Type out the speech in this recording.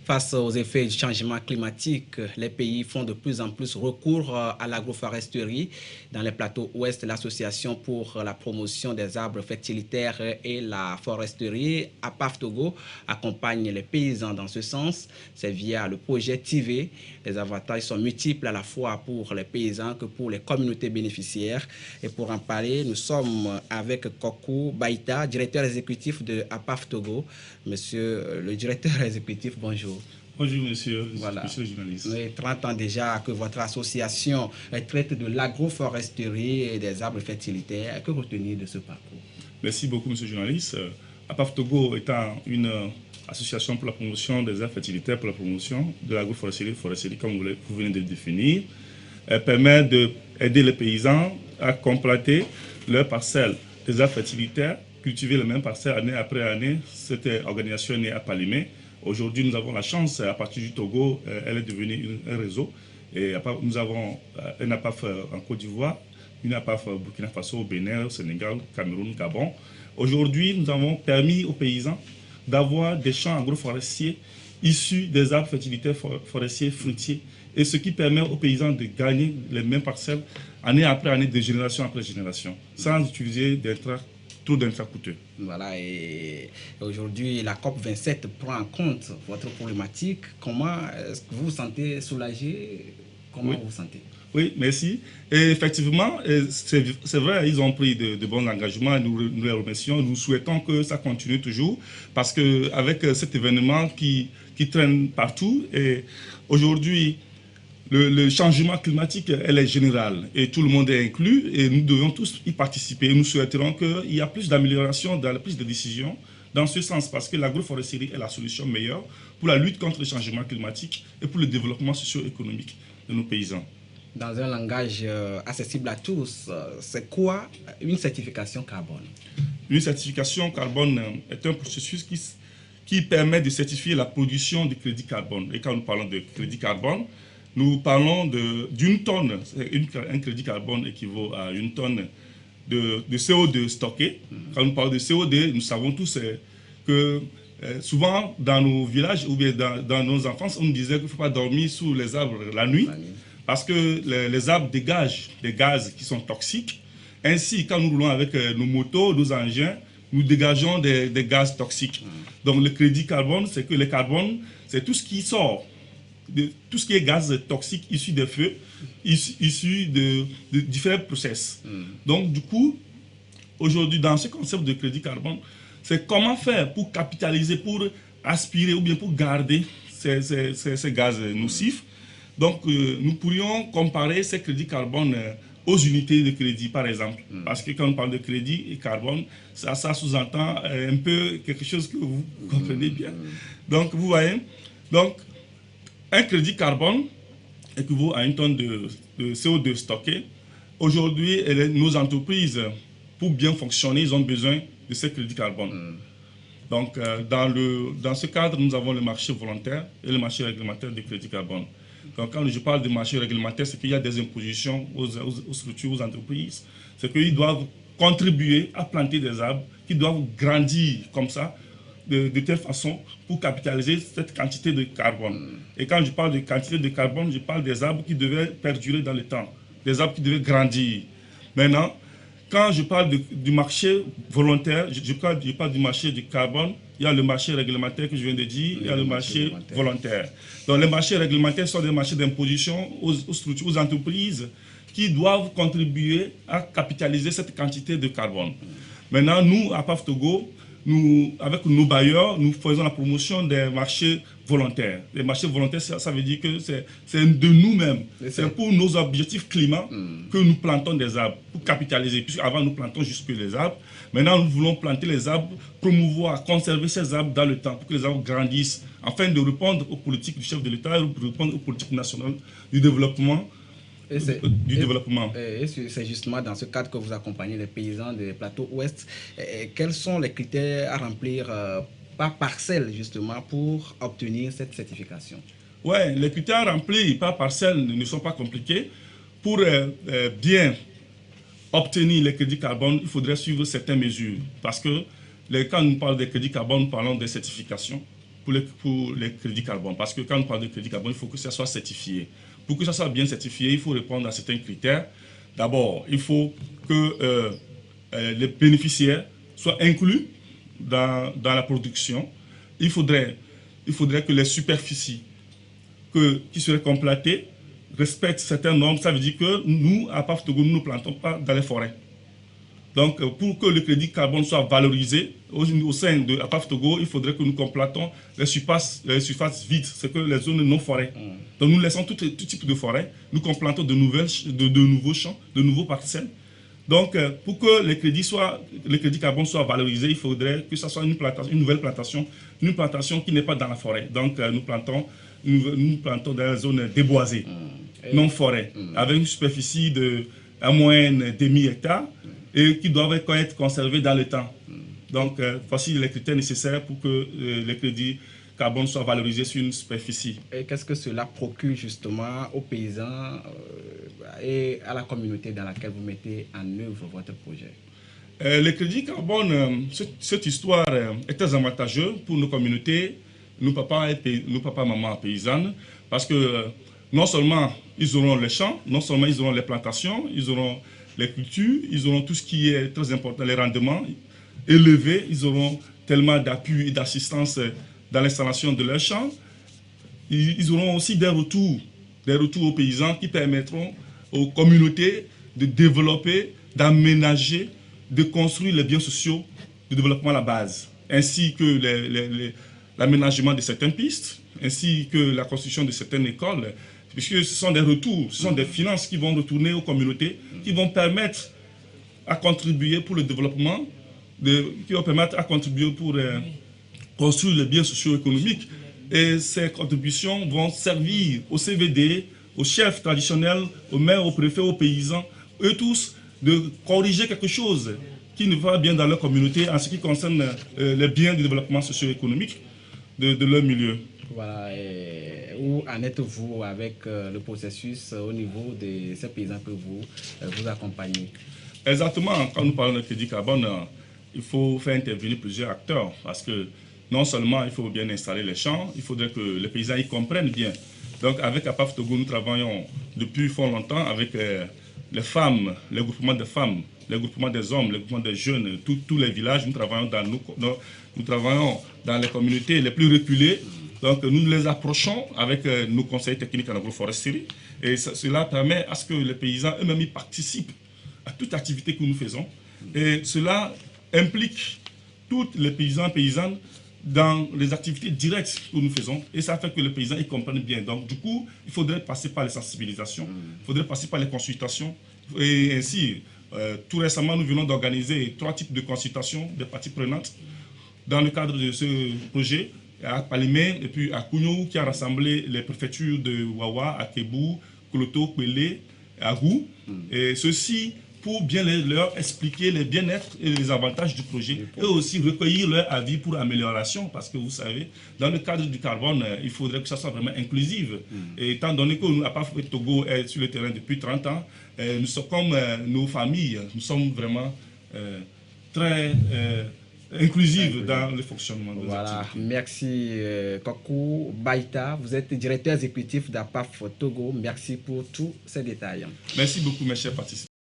Face aux effets du changement climatique, les pays font de plus en plus recours à l'agroforesterie. Dans les plateaux ouest, l'association pour la promotion des arbres fertilitaires et la foresterie, APAF Togo, accompagne les paysans dans ce sens. C'est via le projet TIVE. Les avantages sont multiples à la fois pour les paysans que pour les communautés bénéficiaires. Et pour en parler, nous sommes avec Kokou Baïta, directeur exécutif de APAF Togo. Monsieur le directeur exécutif, bonjour. Bonjour monsieur, Voilà. monsieur le journaliste. Nous avons 30 ans déjà que votre association traite de l'agroforesterie et des arbres fertilitaires. Que retenir de ce parcours? Merci beaucoup monsieur le journaliste. APAF Togo étant une association pour la promotion des arbres fertilitaires, pour la promotion de l'agroforesterie, comme vous venez de le définir, elle permet d'aider les paysans à compléter leurs parcelles des arbres fertilitaires, cultiver les mêmes parcelles année après année. Cette organisation est née à Palimé. Aujourd'hui, nous avons la chance, à partir du Togo, elle est devenue un réseau. Et nous avons un APAF en Côte d'Ivoire, une APAF au Burkina Faso, au Bénin, au Sénégal, Cameroun, Gabon. Aujourd'hui, nous avons permis aux paysans d'avoir des champs agroforestiers issus des arbres fertilitaires forestiers fruitiers. Et ce qui permet aux paysans de gagner les mêmes parcelles année après année, de génération après génération, sans utiliser trop d'intrants coûteux. Voilà, et aujourd'hui, la COP27 prend en compte votre problématique. Comment est-ce que vous vous sentez soulagé? Comment vous vous sentez? Oui, merci. Et effectivement, c'est vrai, ils ont pris de bons engagements, nous les remercions. Nous souhaitons que ça continue toujours, parce qu'avec cet événement qui traîne partout, et aujourd'hui, le changement climatique, elle est générale et tout le monde est inclus et nous devons tous y participer. Nous souhaiterons qu'il y ait plus d'amélioration dans la prise de décision dans ce sens, parce que l'agroforesterie est la solution meilleure pour la lutte contre le changement climatique et pour le développement socio-économique de nos paysans. Dans un langage accessible à tous, c'est quoi une certification carbone? Une certification carbone est un processus qui permet de certifier la production de crédit carbone. Et quand nous parlons de crédit carbone, nous parlons d'une tonne. Un crédit carbone équivaut à une tonne de CO2 stocké. Quand nous parlons de CO2, nous savons tous que souvent dans nos villages ou bien dans nos enfances, on nous disait qu'il ne faut pas dormir sous les arbres la nuit parce que les arbres dégagent des gaz qui sont toxiques. Ainsi, quand nous roulons avec nos motos, nos engins, nous dégageons des gaz toxiques. Donc le crédit carbone, c'est que le carbone, c'est tout ce qui sort, tout ce qui est gaz toxique issu des feux, issu de différents process. Donc du coup, aujourd'hui, dans ce concept de crédit carbone, c'est comment faire pour capitaliser, pour aspirer ou bien pour garder ces gaz nocifs. Donc nous pourrions comparer ces crédits carbone aux unités de crédit, par exemple. Parce que quand on parle de crédit et carbone, ça sous-entend un peu quelque chose que vous comprenez bien. Donc, vous voyez, donc, un crédit carbone équivaut à une tonne de CO2 stocké. Aujourd'hui, nos entreprises, pour bien fonctionner, ils ont besoin de ces crédits carbone. Donc, dans ce cadre, nous avons le marché volontaire et le marché réglementaire de crédit carbone. Donc, quand je parle de marché réglementaire, c'est qu'il y a des impositions aux structures, aux entreprises. C'est qu'ils doivent contribuer à planter des arbres, qui doivent grandir comme ça, de telle façon pour capitaliser cette quantité de carbone. Et quand je parle de quantité de carbone, je parle des arbres qui devaient perdurer dans le temps, des arbres qui devaient grandir. Maintenant, quand je parle du marché volontaire, je parle du marché du carbone, il y a le marché réglementaire que je viens de dire, il y a le marché volontaire. Donc les marchés réglementaires sont des marchés d'imposition aux structures, aux entreprises qui doivent contribuer à capitaliser cette quantité de carbone. Maintenant, nous, à APAF Togo, avec nos bailleurs, nous faisons la promotion des marchés volontaires. Les marchés volontaires, ça veut dire que c'est de nous-mêmes. C'est pour nos objectifs climat que nous plantons des arbres, pour capitaliser. Puisqu'avant, nous plantons juste les arbres. Maintenant, nous voulons planter les arbres, promouvoir, conserver ces arbres dans le temps, pour que les arbres grandissent, afin de répondre aux politiques du chef de l'État et de répondre aux politiques nationales du développement. Et c'est justement dans ce cadre que vous accompagnez les paysans des plateaux ouest. Quels sont les critères à remplir par parcelle, justement, pour obtenir cette certification? Oui, les critères à remplir par parcelle ne sont pas compliqués. Pour bien obtenir les crédits carbone, il faudrait suivre certaines mesures. Parce que quand nous parlons des crédits carbone, nous parlons des certifications. pour les crédits carbone. Parce que quand on parle de crédit carbone, il faut que ça soit certifié. Pour que ça soit bien certifié, il faut répondre à certains critères. D'abord, il faut que les bénéficiaires soient inclus dans la production. Il faudrait que les superficies qui seraient complétées respectent certaines normes. Ça veut dire que nous, à PAF Togo, nous ne plantons pas dans les forêts. Donc, pour que le crédit carbone soit valorisé au sein de APAF Togo, il faudrait que nous complétons les surfaces vides, c'est que les zones non forêts. Donc, nous laissons tout type de forêt, nous complétons de nouveaux champs, de nouveaux parcelles. Donc, pour que le crédit carbone soit valorisé, il faudrait que ce soit une nouvelle plantation, une plantation qui n'est pas dans la forêt. Donc, nous plantons dans les zones déboisées, non forêt, avec une superficie de à moyenne demi-hectare et qui doivent être conservés dans le temps. Donc, voici les critères nécessaires pour que les crédits carbone soient valorisés sur une superficie. Et qu'est-ce que cela procure justement aux paysans et à la communauté dans laquelle vous mettez en œuvre votre projet? Le crédit carbone, cette histoire est très avantageuse pour nos communautés, nos papas, mamans paysannes, parce que non seulement ils auront les champs, non seulement ils auront les plantations, ils auront les cultures, ils auront tout ce qui est très important, les rendements élevés, ils auront tellement d'appui et d'assistance dans l'installation de leurs champs. Ils auront aussi des retours aux paysans qui permettront aux communautés de développer, d'aménager, de construire les biens sociaux de développement à la base, ainsi que l'aménagement de certaines pistes, ainsi que la construction de certaines écoles, puisque ce sont des retours, ce sont des finances qui vont retourner aux communautés, qui vont permettre à contribuer pour le développement, qui vont permettre à contribuer pour construire les biens socio-économiques. Et ces contributions vont servir aux CVD, aux chefs traditionnels, aux maires, aux préfets, aux paysans, eux tous, de corriger quelque chose qui ne va bien dans leur communauté en ce qui concerne les biens du développement socio-économique de leur milieu. Voilà, et où en êtes-vous avec le processus au niveau de ces paysans que vous accompagnez? Exactement, quand nous parlons de crédit carbone, il faut faire intervenir plusieurs acteurs parce que non seulement il faut bien installer les champs, il faudrait que les paysans y comprennent bien. Donc avec APAF Togo, nous travaillons depuis fort longtemps avec les femmes, les groupements de femmes, les groupements des hommes, les groupements des jeunes, tous les villages. Nous travaillons dans les communautés les plus reculées. Donc nous les approchons avec nos conseils techniques en agroforesterie et cela permet à ce que les paysans eux-mêmes y participent à toute activité que nous faisons. Et cela implique tous les paysans et paysannes dans les activités directes que nous faisons et ça fait que les paysans y comprennent bien. Donc du coup, il faudrait passer par les sensibilisations, il faudrait passer par les consultations et ainsi, tout récemment, nous venons d'organiser 3 types de consultations des parties prenantes dans le cadre de ce projet à Palimé et puis à Kougnou qui a rassemblé les préfectures de Wawa, Akebou, Koloto, Kwele, Agou et ceci pour bien leur expliquer les bien-être et les avantages du projet et aussi recueillir leur avis pour amélioration parce que vous savez, dans le cadre du carbone, il faudrait que ça soit vraiment inclusif. Et étant donné que nous, APAF Togo est sur le terrain depuis 30 ans, nous sommes comme nos familles, nous sommes vraiment très inclusives dans le fonctionnement de Voilà, merci Kokou Baïta, vous êtes directeur exécutif d'APAF Togo, merci pour tous ces détails. Merci beaucoup mes chers participants.